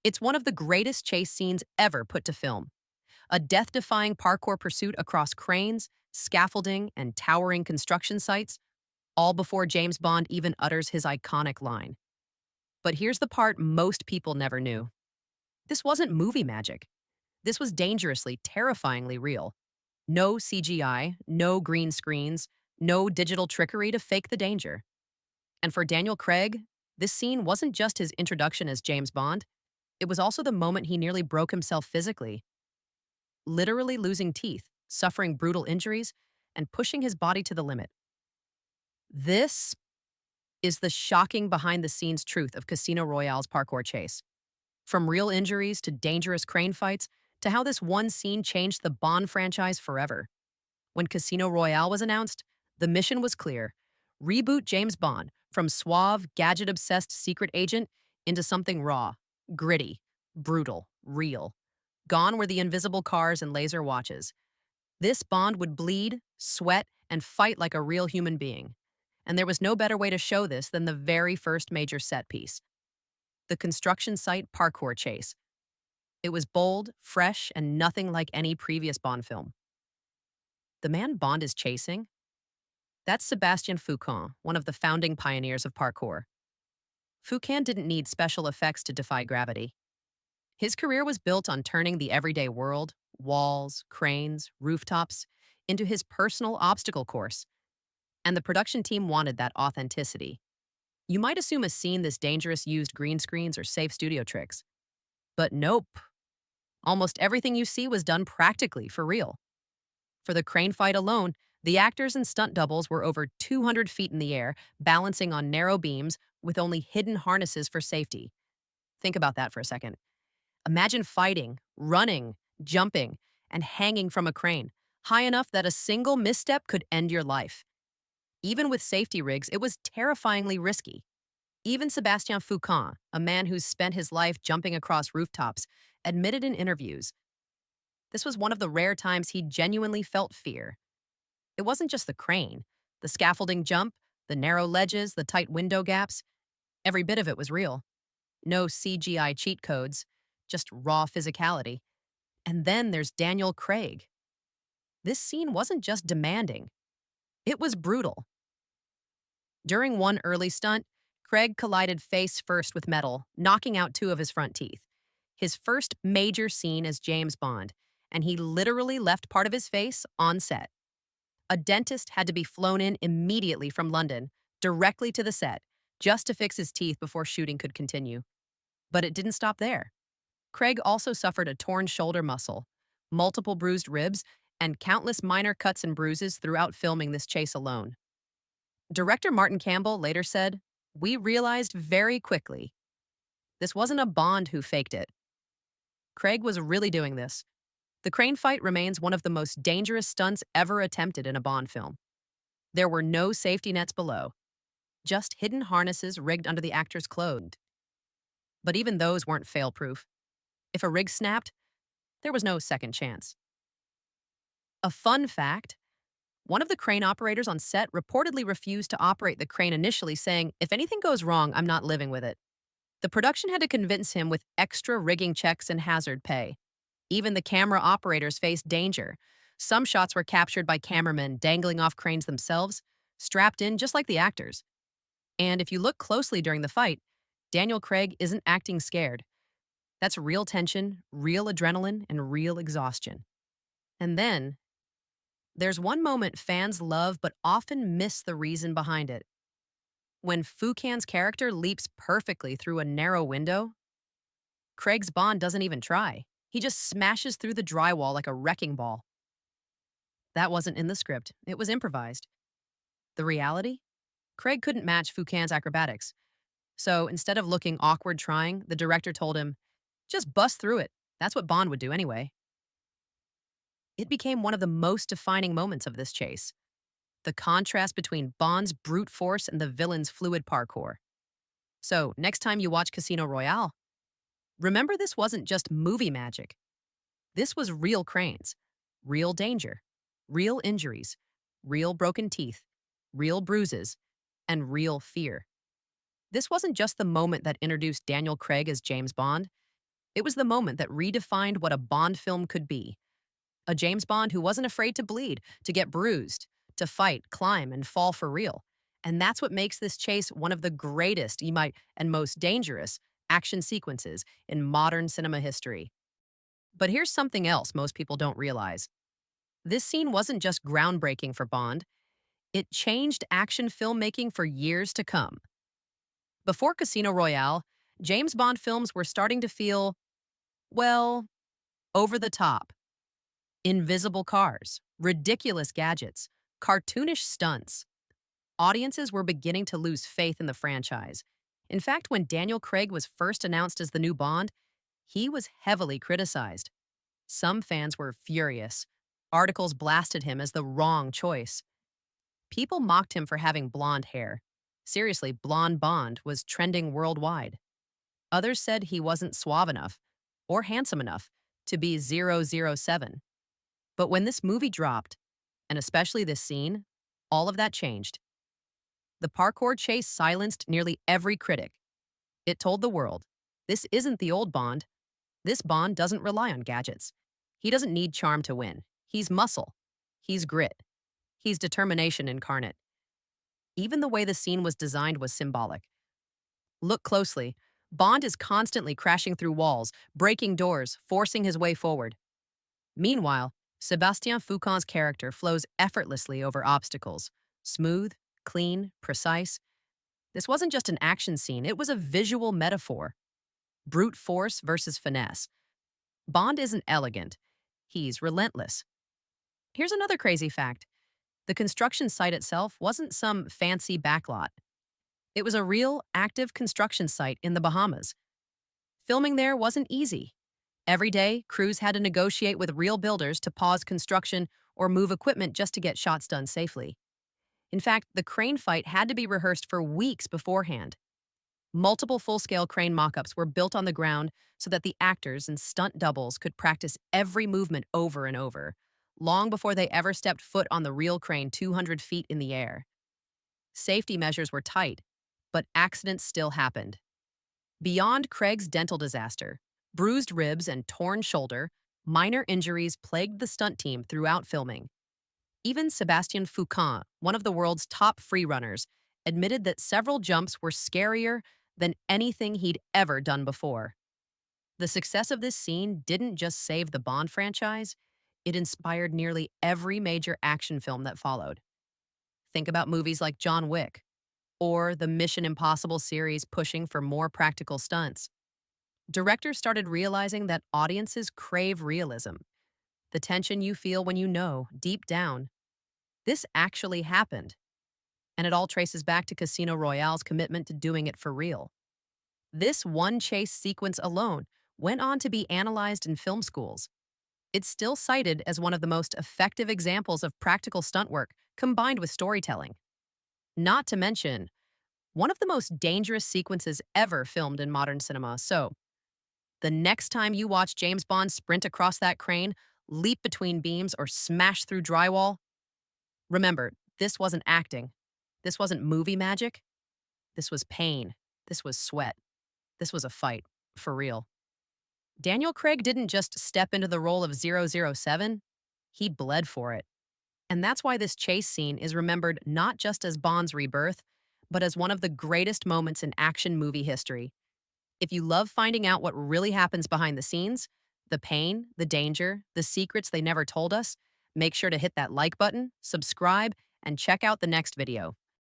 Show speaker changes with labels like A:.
A: It's one of the greatest chase scenes ever put to film. A death-defying parkour pursuit across cranes, scaffolding, and towering construction sites, all before James Bond even utters his iconic line. But here's the part most people never knew. This wasn't movie magic. This was dangerously, terrifyingly real. No CGI, no green screens, no digital trickery to fake the danger. And for Daniel Craig, this scene wasn't just his introduction as James Bond, it was also the moment he nearly broke himself physically, literally losing teeth, suffering brutal injuries, and pushing his body to the limit. This is the shocking behind the scenes truth of Casino Royale's parkour chase. From real injuries to dangerous crane fights to how this one scene changed the Bond franchise forever. When Casino Royale was announced, the mission was clear: reboot James Bond from suave, gadget obsessed secret agent into something raw, gritty, brutal, real. Gone were the invisible cars and laser watches. This Bond would bleed, sweat, and fight like a real human being. And there was no better way to show this than the very first major set piece: the construction site parkour chase. It was bold, fresh, and nothing like any previous Bond film. The man Bond is chasing? That's Sébastien Foucan, one of the founding pioneers of parkour. Foucan didn't need special effects to defy gravity. His career was built on turning the everyday world, walls, cranes, rooftops, into his personal obstacle course. And the production team wanted that authenticity. You might assume a scene this dangerous used green screens or safe studio tricks. But nope. Almost everything you see was done practically for real. For the crane fight alone, the actors and stunt doubles were over 200 feet in the air, balancing on narrow beams with only hidden harnesses for safety. Think about that for a second. Imagine fighting, running, jumping, and hanging from a crane, high enough that a single misstep could end your life. Even with safety rigs, it was terrifyingly risky. Even Sébastien Foucan, a man who's spent his life jumping across rooftops, admitted in interviews this was one of the rare times he genuinely felt fear. It wasn't just the crane, the scaffolding jump, the narrow ledges, the tight window gaps. Every bit of it was real. No CGI cheat codes, just raw physicality. And then there's Daniel Craig. This scene wasn't just demanding, it was brutal. During one early stunt, Craig collided face first with metal, knocking out two of his front teeth. His first major scene as James Bond, and he literally left part of his face on set. A dentist had to be flown in immediately from London, directly to the set, just to fix his teeth before shooting could continue. But it didn't stop there. Craig also suffered a torn shoulder muscle, multiple bruised ribs, and countless minor cuts and bruises throughout filming this chase alone. Director Martin Campbell later said, "We realized very quickly this wasn't a Bond who faked it. Craig was really doing this." The crane fight remains one of the most dangerous stunts ever attempted in a Bond film. There were no safety nets below, just hidden harnesses rigged under the actor's clothes. But even those weren't fail-proof. If a rig snapped, there was no second chance. A fun fact: one of the crane operators on set reportedly refused to operate the crane initially, saying, "If anything goes wrong, I'm not living with it." The production had to convince him with extra rigging checks and hazard pay. Even the camera operators faced danger. Some shots were captured by cameramen dangling off cranes themselves, strapped in just like the actors. And if you look closely during the fight, Daniel Craig isn't acting scared. That's real tension, real adrenaline, and real exhaustion. And then, there's one moment fans love but often miss the reason behind it. When Foucan's character leaps perfectly through a narrow window, Craig's Bond doesn't even try. He just smashes through the drywall like a wrecking ball. That wasn't in the script. It was improvised. The reality? Craig couldn't match Foucan's acrobatics. So instead of looking awkward trying, the director told him, "Just bust through it. That's what Bond would do anyway." It became one of the most defining moments of this chase. The contrast between Bond's brute force and the villain's fluid parkour. So, next time you watch Casino Royale, remember this wasn't just movie magic. This was real cranes, real danger, real injuries, real broken teeth, real bruises, and real fear. This wasn't just the moment that introduced Daniel Craig as James Bond. It was the moment that redefined what a Bond film could be. A James Bond who wasn't afraid to bleed, to get bruised, to fight, climb, and fall for real. And that's what makes this chase one of the greatest, and most dangerous action sequences in modern cinema history. But here's something else most people don't realize. This scene wasn't just groundbreaking for Bond, it changed action filmmaking for years to come. Before Casino Royale, James Bond films were starting to feel, well, over the top. Invisible cars, ridiculous gadgets, cartoonish stunts. Audiences were beginning to lose faith in the franchise. In fact, when Daniel Craig was first announced as the new Bond, he was heavily criticized. Some fans were furious. Articles blasted him as the wrong choice. People mocked him for having blonde hair. Seriously, blonde Bond was trending worldwide. Others said he wasn't suave enough or handsome enough to be 007. But when this movie dropped, and especially this scene, all of that changed. The parkour chase silenced nearly every critic. It told the world, this isn't the old Bond. This Bond doesn't rely on gadgets. He doesn't need charm to win. He's muscle. He's grit. He's determination incarnate. Even the way the scene was designed was symbolic. Look closely. Bond is constantly crashing through walls, breaking doors, forcing his way forward. Meanwhile, Sébastien Foucan's character flows effortlessly over obstacles. Smooth, clean, precise. This wasn't just an action scene, it was a visual metaphor. Brute force versus finesse. Bond isn't elegant. He's relentless. Here's another crazy fact. The construction site itself wasn't some fancy backlot. It was a real, active construction site in the Bahamas. Filming there wasn't easy. Every day, crews had to negotiate with real builders to pause construction or move equipment just to get shots done safely. In fact, the crane fight had to be rehearsed for weeks beforehand. Multiple full-scale crane mock-ups were built on the ground so that the actors and stunt doubles could practice every movement over and over, long before they ever stepped foot on the real crane 200 feet in the air. Safety measures were tight, but accidents still happened. Beyond Craig's dental disaster, bruised ribs and torn shoulder, minor injuries plagued the stunt team throughout filming. Even Sébastien Foucan, one of the world's top freerunners, admitted that several jumps were scarier than anything he'd ever done before. The success of this scene didn't just save the Bond franchise, it inspired nearly every major action film that followed. Think about movies like John Wick, or the Mission Impossible series pushing for more practical stunts. Directors started realizing that audiences crave realism, the tension you feel when you know, deep down, this actually happened. And it all traces back to Casino Royale's commitment to doing it for real. This one chase sequence alone went on to be analyzed in film schools. It's still cited as one of the most effective examples of practical stunt work combined with storytelling. Not to mention, one of the most dangerous sequences ever filmed in modern cinema. So, the next time you watch James Bond sprint across that crane, leap between beams, or smash through drywall, remember, this wasn't acting. This wasn't movie magic. This was pain. This was sweat. This was a fight, for real. Daniel Craig didn't just step into the role of 007, he bled for it. And that's why this chase scene is remembered not just as Bond's rebirth, but as one of the greatest moments in action movie history. If you love finding out what really happens behind the scenes, the pain, the danger, the secrets they never told us, make sure to hit that like button, subscribe, and check out the next video.